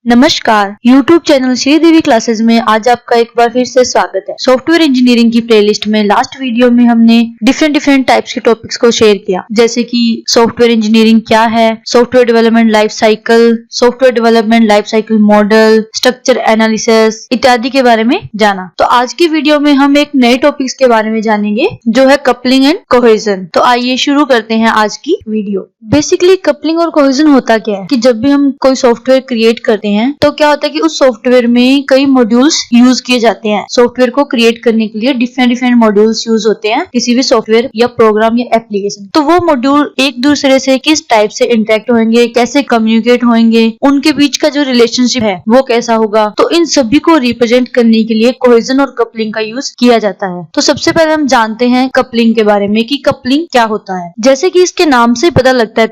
नमस्कार, YouTube channel Sridevi classes में आज आपका एक बार फिर से स्वागत है। सॉफ्टवेयर इंजीनियरिंग की प्लेलिस्ट में लास्ट वीडियो में हमने डिफरेंट टाइप्स के टॉपिक्स को शेयर किया, जैसे कि सॉफ्टवेयर इंजीनियरिंग क्या है, software development life cycle model, structure analysis इत्यादि के बारे में जाना। तो आज की वीडियो में हम एक नए टॉपिक्स के बारे में जानेंगे जो है कपलिंग एंड कोहेजन। तो आइए शुरू करते हैं आज की वीडियो। बेसिकली कपलिंग और कोहेजन होता क्या है कि जब भी हम कोई सॉफ्टवेयर क्रिएट करते हैं तो क्या होता है कि उस सॉफ्टवेयर में कई मॉड्यूल्स यूज किए जाते हैं। सॉफ्टवेयर को क्रिएट करने के लिए डिफरेंट मॉड्यूल्स यूज होते हैं किसी भी सॉफ्टवेयर या प्रोग्राम या एप्लीकेशन। तो वो मॉड्यूल एक दूसरे से किस टाइप से इंटरेक्ट होंगे, कैसे कम्युनिकेट होंगे, उनके बीच का जो रिलेशनशिप है वो कैसा होगा, तो इन सभी को रिप्रेजेंट करने के लिए कोहेजन और कपलिंग का यूज किया जाता है। तो सबसे पहले हम जानते हैं कपलिंग के बारे में कि कपलिंग क्या होता है। जैसे कि इसके नाम से पता लगता है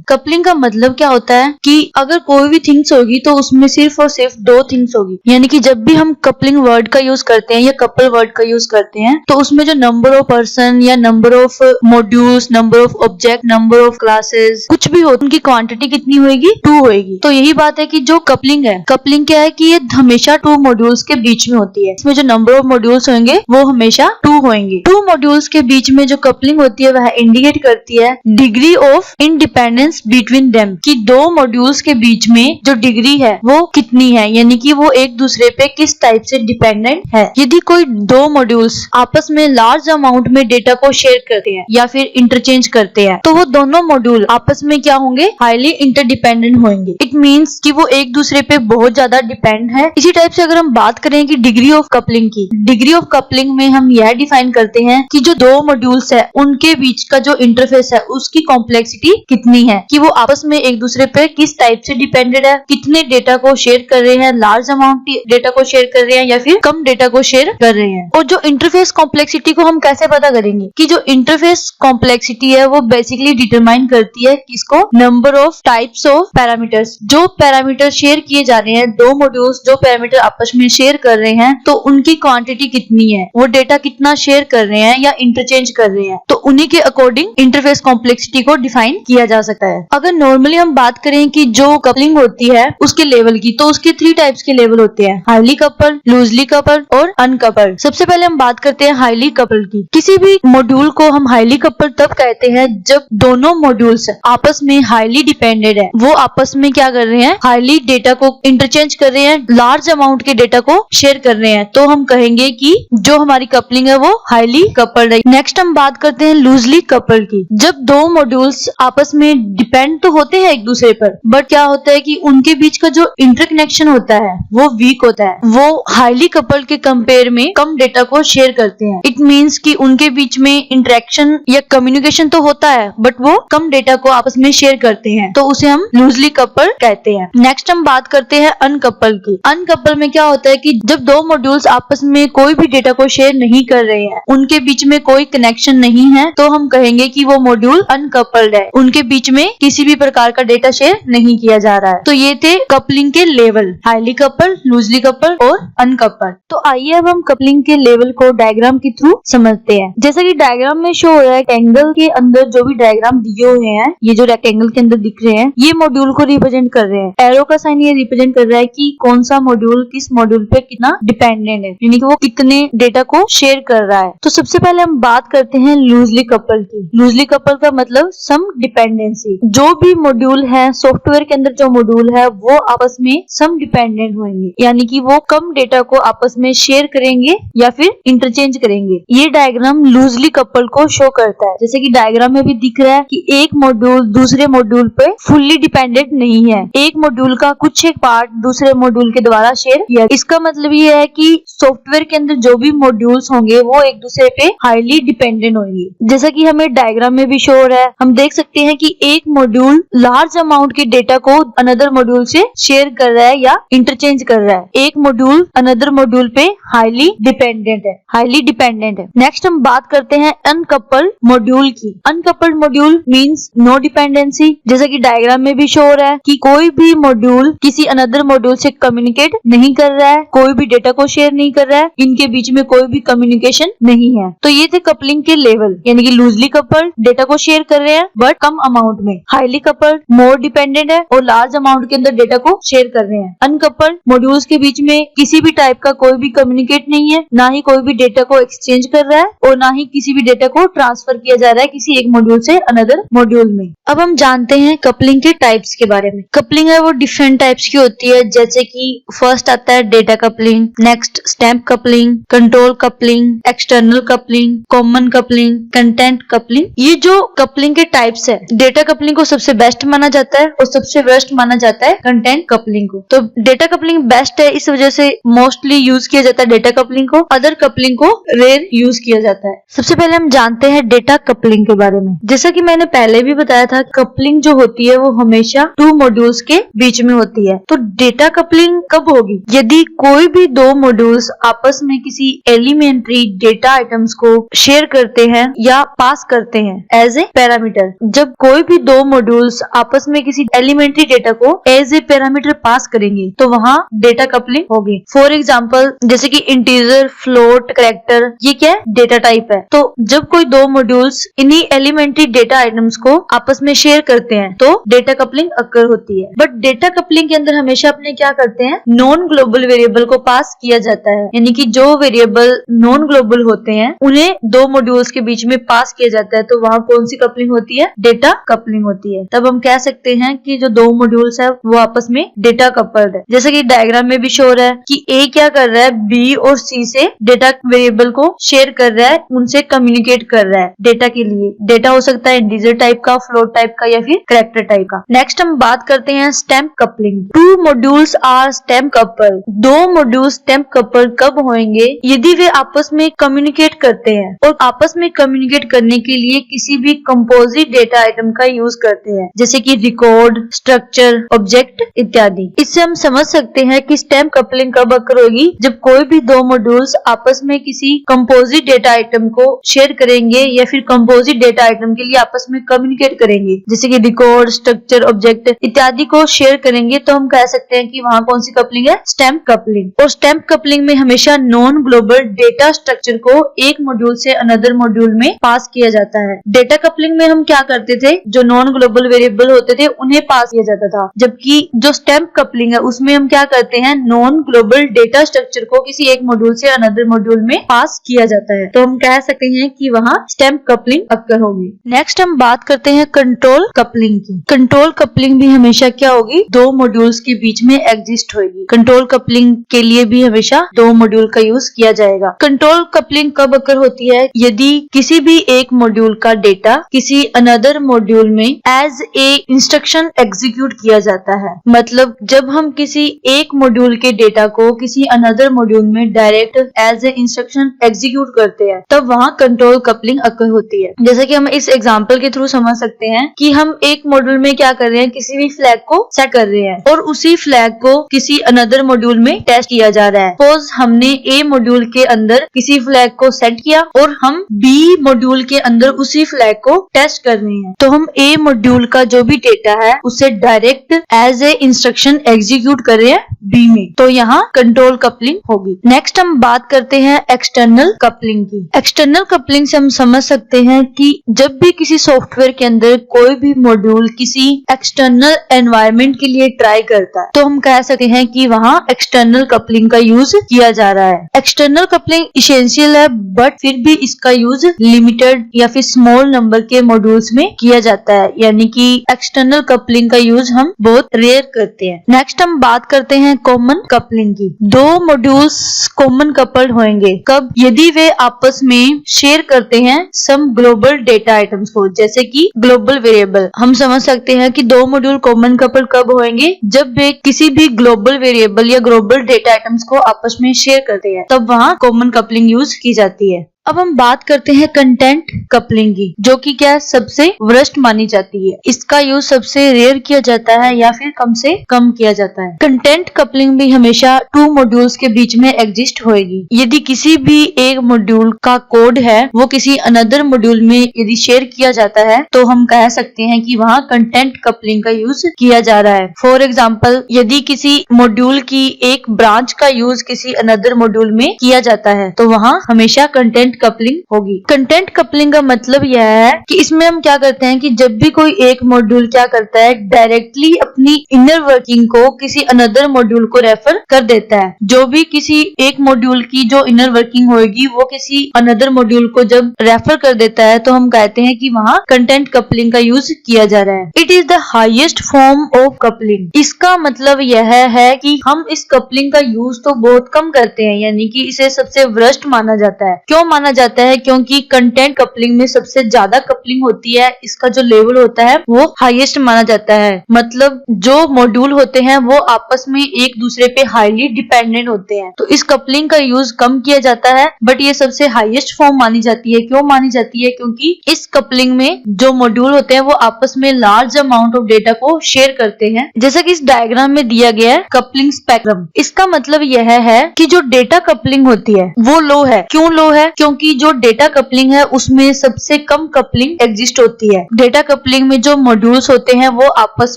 कपलिंग का मतलब क्या होता है कि अगर कोई भी थिंग्स होगी तो उसमें सिर्फ और सिर्फ दो थिंग्स होगी। यानी कि जब भी हम कपलिंग वर्ड का यूज करते हैं या कपल वर्ड का यूज करते हैं तो उसमें जो नंबर ऑफ पर्सन या number of modules, number of object, number of classes कुछ भी हो, उनकी क्वांटिटी कितनी होगी? 2 होगी। तो यही बात है कि जो कपलिंग है, कपलिंग क्या है कि ये हमेशा 2 मॉड्यूल्स के बीच में होती है। इसमें जो नंबर ऑफ मॉड्यूल्स होंगे वो हमेशा 2 होंगे। 2 मॉड्यूल्स के बीच में जो कपलिंग होती है वह इंडिकेट करती है degree of independence between them, कि 2 मॉड्यूल्स के बीच में जो डिग्री है वो कितनी है, यानी कि वो एक दूसरे पे किस टाइप से डिपेंडेंट है। यदि कोई 2 मॉड्यूल्स आपस में लार्ज अमाउंट में डेटा को शेयर करते हैं या फिर इंटरचेंज करते हैं तो वो दोनों मॉड्यूल आपस में क्या होंगे? हाईली इंटरडिपेंडेंट होंगे। इट मींस कि वो एक दूसरे पे बहुत ज्यादा डिपेंड है। इसी टाइप से अगर हम बात करें कि डिग्री ऑफ कपलिंग की, डिग्री ऑफ कपलिंग में हम यह डिफाइन करते हैं कि जो 2 मॉड्यूल्स है उनके बीच का जो इंटरफेस है उसकी कॉम्प्लेक्सिटी कितनी है, कि वो आपस में एक दूसरे पे किस टाइप से डिपेंडेंट है, कितने डेटा को शेयर कर रहे हैं, लार्ज अमाउंट डेटा को शेयर कर रहे हैं या फिर कम डेटा को शेयर कर रहे हैं। और जो इंटरफेस कॉम्प्लेक्सिटी को हम कैसे पता करेंगे कि जो इंटरफेस कॉम्प्लेक्सिटी है वो बेसिकली डिटरमाइन करती है किसको? Number of types of parameters. जो पैरामीटर शेयर किए जा रहे हैं, 2 मॉड्यूल्स जो पैरामीटर आपस में शेयर कर रहे हैं तो उनकी क्वांटिटी कितनी है, वो डेटा कितना शेयर कर रहे हैं या इंटरचेंज कर रहे हैं, तो उन्हीं के अकॉर्डिंग इंटरफेस कॉम्प्लेक्सिटी को डिफाइन किया जा सकता है। अगर नॉर्मली हम बात करें कि जो कपलिंग होती है उसके लेवल की, तो उसके 3 टाइप्स के लेवल होते हैं, हाईली कपल्ड, लूजली कपल्ड और अनकपल्ड। सबसे पहले हम बात करते हैं हाईली कपल्ड की। किसी भी मॉड्यूल को हम हाईली कपल्ड तब कहते हैं जब दोनों मॉड्यूल्स आपस में हाईली डिपेंडेंट है, वो आपस में क्या कर रहे हैं? हाईली डेटा को इंटरचेंज कर रहे हैं, लार्ज अमाउंट के डेटा को शेयर कर रहे हैं, तो हम कहेंगे कि जो हमारी कपलिंग है वो हाईली कपल्ड है। नेक्स्ट हम बात करते हैं लूजली कपल्ड की। जब 2 मॉड्यूल्स आपस में डिपेंड तो होते हैं एक दूसरे पर, बट क्या होता है कि उनके बीच का जो इंटरकनेक्शन होता है वो वीक होता है, वो हाईली कपल्ड के कंपेयर में कम डेटा को शेयर करते हैं। इट मींस कि उनके बीच में इंटरेक्शन या कम्युनिकेशन तो होता है बट वो कम डेटा को आपस में शेयर करते हैं, तो उसे हम लूजली कपल्ड कहते हैं। नेक्स्ट हम बात करते हैं अनकपल्ड की। अनकपल्ड में क्या होता है कि जब 2 मॉड्यूल्स आपस में कोई भी डेटा को शेयर नहीं कर रहे हैं, उनके बीच में कोई कनेक्शन नहीं है, तो हम कहेंगे कि वो मॉड्यूल अनकपल्ड है, उनके बीच में किसी भी प्रकार का डेटा शेयर नहीं किया जा रहा है। तो ये थे कपलिंग के level, highly coupled, loosely coupled और अनकपल्ड। तो आइए अब हम कपलिंग के लेवल को डायग्राम के थ्रू समझते हैं। जैसा कि डायग्राम में शो हो रहा है, रेक्टेंगल के अंदर जो भी डायग्राम दिए हुए हैं, ये जो रेक्टेंगल के अंदर दिख रहे हैं, ये मॉड्यूल को रिप्रेजेंट कर रहे हैं। एरो का साइन ये रिप्रेजेंट कर रहा है कि कौन सा मॉड्यूल किस मॉड्यूल पे कितना डिपेंडेंट है, यानी कि वो कितने डेटा को शेयर कर रहा है। तो सबसे पहले हम बात करते हैं लूजली कपल्ड की। लूजली कपल्ड का मतलब सम डिपेंडेंसी। जो भी मॉड्यूल है सॉफ्टवेयर के अंदर, जो मॉड्यूल है वो आपस में सम डिपेंडेंट होंगे, यानी कि वो कम डेटा को आपस में शेयर करेंगे या फिर इंटरचेंज करेंगे। ये डायग्राम लूजली कपल्ड को शो करता है। जैसे कि डायग्राम में भी दिख रहा है कि एक मॉड्यूल दूसरे मॉड्यूल पे फुल्ली डिपेंडेंट नहीं है, एक मॉड्यूल का कुछ एक पार्ट दूसरे मॉड्यूल के द्वारा शेयर किया। इसका मतलब ये है कि सॉफ्टवेयर के अंदर जो भी मॉड्यूल्स होंगे वो एक दूसरे पे हाईली डिपेंडेंट होंगे। जैसा कि हमें डायग्राम में भी शो हो रहा है, हम देख सकते हैं कि एक मॉड्यूल लार्ज अमाउंट के डेटा को अनदर मॉड्यूल से शेयर कर रहा है या इंटरचेंज कर रहा है। एक मॉड्यूल अनदर मॉड्यूल पे हाईली डिपेंडेंट है। नेक्स्ट हम बात करते हैं अनकपल्ड मॉड्यूल की। Uncoupled module means no dependency. जैसा कि डायग्राम में भी शो हो रहा है कि कोई भी मॉड्यूल किसी अनदर मॉड्यूल से कम्युनिकेट नहीं कर रहा है, कोई भी डेटा को शेयर नहीं कर रहा है, इनके बीच में कोई भी कम्युनिकेशन नहीं है। तो ये थे कपलिंग के लेवल, यानी कि लूजली कपल्ड डेटा को शेयर कर रहे हैं बट कम अमाउंट में, हाईली कपल्ड मोर डिपेंडेंट है और लार्ज अमाउंट के अंदर डेटा को शेयर कर रहे हैं। अनकपल्ड मॉड्यूल्स के बीच में किसी भी टाइप का कोई भी कम्युनिकेट नहीं है, ना ही कोई भी डेटा को एक्सचेंज कर रहा है और ना ही किसी भी डेटा को ट्रांसफर किया जा रहा है किसी एक मॉड्यूल से अनदर मॉड्यूल में। अब हम जानते हैं कपलिंग के टाइप्स के बारे में। कपलिंग है वो डिफरेंट टाइप्स की होती है, जैसे कि फर्स्ट आता है data coupling, next stamp coupling, control coupling, external coupling, common coupling, content coupling. ये जो कपलिंग के टाइप्स है, डेटा कपलिंग को सबसे बेस्ट माना जाता है और सबसे वर्स्ट माना जाता है कंटेंट कपलिंग को। तो डेटा कपलिंग बेस्ट है, इस वजह से मोस्टली यूज किया जाता है डेटा कपलिंग को, अदर कपलिंग को रेयर यूज किया जाता है। सबसे पहले हम जानते हैं डेटा कपलिंग के बारे में। जैसा कि मैंने पहले भी बताया था, कपलिंग जो होती है वो हमेशा टू मॉड्यूल्स के बीच में होती है। तो डेटा कपलिंग कब होगी? यदि कोई भी दो मॉड्यूल्स आपस में किसी एलिमेंट्री डेटा आइटम्स को शेयर करते हैं या पास करते हैं एज ए पैरामीटर। जब कोई भी दो मॉड्यूल्स आपस में किसी एलिमेंट्री डेटा को एज ए पैरामीटर पास करेंगे तो वहां डेटा कपलिंग होगी। फॉर एग्जाम्पल, जैसे कि इंटीजर, फ्लोट, कैरेक्टर, ये क्या है? डेटा टाइप है। तो जब कोई दो मॉड्यूल्स इन्हीं एलिमेंट्री डेटा आइटम्स को आपस में शेयर करते हैं तो डेटा कपलिंग अक्कर होती है। बट डेटा कपलिंग के अंदर हमेशा अपने क्या करते हैं, नॉन ग्लोबल वेरिएबल को पास किया जाता है, यानी कि जो वेरिएबल नॉन ग्लोबल होते हैं उन्हें दो मॉड्यूल्स के बीच में पास किया जाता है। तो वहां कौन सी कपलिंग होती है? डेटा कपलिंग होती है। तब हम कह सकते हैं कि जो दो मॉड्यूल्स है वो आपस में डेटा कपल्ड है। जैसे कि डायग्राम में भी शो हो रहा है कि ए क्या कर रहा है, बी और सी से डेटा वेरिएबल को शेयर कर रहा है, उनसे कम्युनिकेट कर रहा है डेटा के लिए। डेटा हो सकता है इंटीजर टाइप का, फ्लोट टाइप का या फिर कैरेक्टर टाइप का। नेक्स्ट हम बात करते हैं stamp coupling. Two modules are stamp coupled. दो मॉड्यूल स्टैम्प कपल्ड कब होंगे? यदि वे आपस में कम्युनिकेट करते हैं और आपस में कम्युनिकेट करने के लिए किसी भी कंपोजिट डेटा आइटम का यूज करते हैं, जैसे कि रिकॉर्ड, स्ट्रक्चर, ऑब्जेक्ट इत्यादि। इससे हम समझ सकते हैं कि स्टैम्प कपलिंग कब अक्कर होगी? जब कोई भी दो मॉड्यूल्स आपस में किसी कंपोजिट डेटा आइटम को शेयर करेंगे या फिर कंपोजिट डेटा आइटम के लिए आपस में कम्युनिकेट करेंगे, जैसे कि रिकॉर्ड, स्ट्रक्चर, ऑब्जेक्ट इत्यादि को शेयर करेंगे, तो हम कह सकते हैं कि वहां कौन सी कपलिंग है? Stamp coupling. और स्टैम्प कपलिंग में हमेशा नॉन ग्लोबल डेटा स्ट्रक्चर को एक मॉड्यूल से अनदर मॉड्यूल में पास किया जाता है। डेटा कपलिंग में हम क्या करते थे, जो नॉन ग्लोबल वेरिएबल होते थे उन्हें पास किया जाता था, जबकि जो स्टैम्प कपलिंग है उसमें हम क्या करते हैं, नॉन ग्लोबल डेटा स्ट्रक्चर को किसी एक मॉड्यूल से अनदर मॉड्यूल में पास किया जाता है। तो हम कह सकते हैं कि वहां स्टैम्प कपलिंग अक्कर होगी। नेक्स्ट हम बात करते हैं कंट्रोल कपलिंग की। कंट्रोल कपलिंग भी हमेशा क्या होगी? दो मॉड्यूल्स के बीच में एग्जिस्ट होगी। कंट्रोल कपलिंग के लिए भी हमेशा दो मॉड्यूल का यूज किया जाएगा। कंट्रोल कपलिंग कब अक्कर होती है? यदि किसी भी एक मॉड्यूल का डेटा किसी अनदर मॉड्यूल में एज ए इंस्ट्रक्शन एग्जीक्यूट किया जाता है। मतलब जब हम किसी एक मॉड्यूल के डेटा को किसी अनदर मॉड्यूल में direct as a instruction execute करते हैं, तब वहां कंट्रोल कपलिंग अक्कर होती है। जैसे कि हम इस एग्जांपल के थ्रू समझ सकते हैं कि हम एक मॉड्यूल में क्या कर रहे हैं, किसी भी फ्लैग को सेट कर रहे हैं और उसी फ्लैग को किसी अनदर मॉड्यूल में टेस्ट किया जा रहा है। सपोज हमने ए मॉड्यूल के अंदर किसी फ्लैग को सेट किया और हम बी मॉड्यूल के अंदर उसी फ्लैग को टेस्ट कर रहे हैं, तो हम ए मॉड्यूल का जो भी डेटा है उसे direct as a instruction execute कर रहे हैं बी में, तो यहाँ कंट्रोल कपलिंग होगी। नेक्स्ट हम बात करते हैं एक्सटर्नल कपलिंग की। एक्सटर्नल कपलिंग से हम समझ सकते हैं कि जब भी किसी सॉफ्टवेयर के अंदर कोई भी मॉड्यूल किसी एक्सटर्नल एनवायरनमेंट के लिए ट्राई करता है, तो हम कह सकते हैं कि वहाँ एक्सटर्नल कपलिंग का यूज किया जा रहा है। एक्सटर्नल कपलिंग इसेंशियल है, बट फिर भी इसका यूज लिमिटेड या फिर स्मॉल नंबर के मॉड्यूल्स में किया जाता है, यानी कि एक्सटर्नल कपलिंग का यूज हम बहुत रेयर करते हैं। नेक्स्ट हम बात करते हैं कॉमन कपलिंग की। दो मॉड्यूल्स कॉमन कपल्ड होंगे कब? यदि वे आपस में शेयर करते हैं सम ग्लोबल डेटा आइटम्स को, जैसे कि ग्लोबल वेरिएबल। हम समझ सकते हैं कि दो मॉड्यूल कॉमन कपल्ड कब होंगे? जब वे किसी भी ग्लोबल वेरिएबल या ग्लोबल डेटा आइटम्स को आपस में शेयर करते हैं, तब वहां कॉमन कपलिंग यूज की जाती है। अब हम बात करते हैं कंटेंट कपलिंग की, जो कि क्या सबसे वर्स्ट मानी जाती है। इसका यूज सबसे रेयर किया जाता है या फिर कम से कम किया जाता है। कंटेंट कपलिंग भी हमेशा टू मॉड्यूल्स के बीच में एग्जिस्ट होएगी। यदि किसी भी एक मॉड्यूल का कोड है वो किसी अनदर मॉड्यूल में यदि शेयर किया जाता है, तो हम कह सकते हैं कि वहाँ कंटेंट कपलिंग का यूज किया जा रहा है। फॉर एग्जाम्पल, यदि किसी मॉड्यूल की एक ब्रांच का यूज किसी अनदर मॉड्यूल में किया जाता है, तो वहाँ हमेशा कंटेंट कंटेंट कपलिंग होगी। कंटेंट कपलिंग का मतलब यह है कि इसमें हम क्या करते हैं कि जब भी कोई एक मॉड्यूल क्या करता है, डायरेक्टली अपनी इनर वर्किंग को किसी अनदर मॉड्यूल को रेफर कर देता है। जो भी किसी एक मॉड्यूल की जो इनर वर्किंग होगी वो किसी अनदर मॉड्यूल को जब रेफर कर देता है तो हम कहते हैं कि वहाँ कंटेंट कपलिंग का यूज किया जा रहा है। It is the highest form of coupling. इसका मतलब यह है कि हम इस कपलिंग का यूज तो बहुत कम करते हैं, यानी कि इसे सबसे वर्स्ट माना जाता है। क्यों माना जाता है? क्योंकि कंटेंट कपलिंग में सबसे ज्यादा कपलिंग होती है, इसका जो लेवल होता है वो हाईएस्ट माना जाता है। मतलब जो मॉड्यूल होते हैं वो आपस में एक दूसरे पे हाईली डिपेंडेंट होते हैं, तो इस कपलिंग का यूज कम किया जाता है, बट ये सबसे हाईएस्ट फॉर्म मानी जाती है। क्यों मानी जाती है? क्योंकि इस कपलिंग में जो मॉड्यूल होते हैं वो आपस में लार्ज अमाउंट ऑफ डेटा को शेयर करते हैं। जैसा कि इस डायग्राम में दिया गया है कपलिंग स्पेक्ट्रम। इसका मतलब यह है कि जो डेटा कपलिंग होती है वो लो है। क्यों लो है? क्योंकि जो डेटा कपलिंग है उसमें सबसे कम कपलिंग एग्जिस्ट होती है। डेटा कपलिंग में जो मॉड्यूल्स होते हैं वो आपस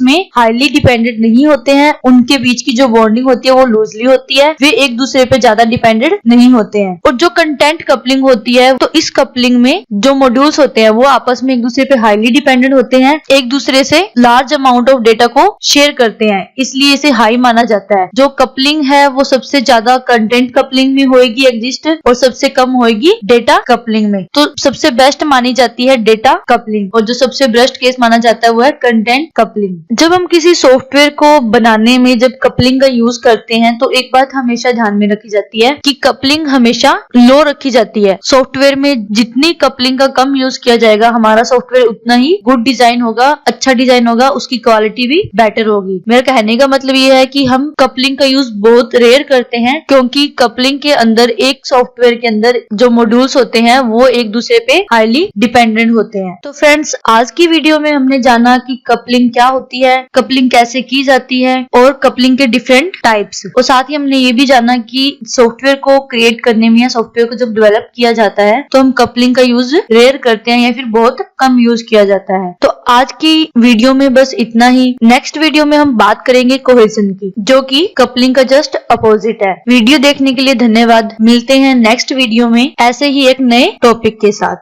में हाईली डिपेंडेंट नहीं होते हैं, उनके बीच की जो बॉन्डिंग होती है वो लूजली होती है, वे एक दूसरे पे ज्यादा डिपेंडेंट नहीं होते हैं। और जो कंटेंट कपलिंग होती है तो इस कपलिंग में जो मॉड्यूल्स होते हैं वो आपस में एक दूसरे पे हाईली डिपेंडेंट होते हैं, एक दूसरे से लार्ज अमाउंट ऑफ डेटा को शेयर करते हैं, इसलिए इसे हाई माना जाता है। जो कपलिंग है वो सबसे ज्यादा कंटेंट कपलिंग में होगी एग्जिस्ट और सबसे कम होगी डेटा कपलिंग में। तो सबसे बेस्ट मानी जाती है डेटा कपलिंग और जो सबसे बेस्ट केस माना जाता है वो है कंटेंट कपलिंग। जब हम किसी सॉफ्टवेयर को बनाने में जब कपलिंग का यूज करते हैं तो एक बात हमेशा ध्यान में रखी जाती है कि कपलिंग हमेशा लो रखी जाती है। सॉफ्टवेयर में जितनी कपलिंग का कम यूज किया जाएगा हमारा सॉफ्टवेयर उतना ही गुड डिजाइन होगा, अच्छा डिजाइन होगा, उसकी क्वालिटी भी बेटर होगी। मेरा कहने का मतलब ये है कि हम कपलिंग का यूज बहुत रेयर करते हैं, क्योंकि कपलिंग के अंदर एक सॉफ्टवेयर के अंदर जो मॉड्यूल्स होते हैं वो एक दूसरे पे हाईली डिपेंडेंट होते हैं। तो फ्रेंड्स, आज की वीडियो में हमने जाना कि कपलिंग क्या होती है, कपलिंग कैसे की जाती है और कपलिंग के डिफरेंट टाइप्स, और साथ ही हमने ये भी जाना कि सॉफ्टवेयर को क्रिएट करने में या सॉफ्टवेयर को जब डेवलप किया जाता है तो हम कपलिंग का यूज रेयर करते हैं या फिर बहुत कम यूज किया जाता है। तो आज की वीडियो में बस इतना ही। नेक्स्ट वीडियो में हम बात करेंगे कोहेजन की, जो कि कपलिंग का जस्ट अपोजिट है। वीडियो देखने के लिए धन्यवाद। मिलते हैं नेक्स्ट वीडियो में ऐसे ही एक नए टॉपिक के साथ।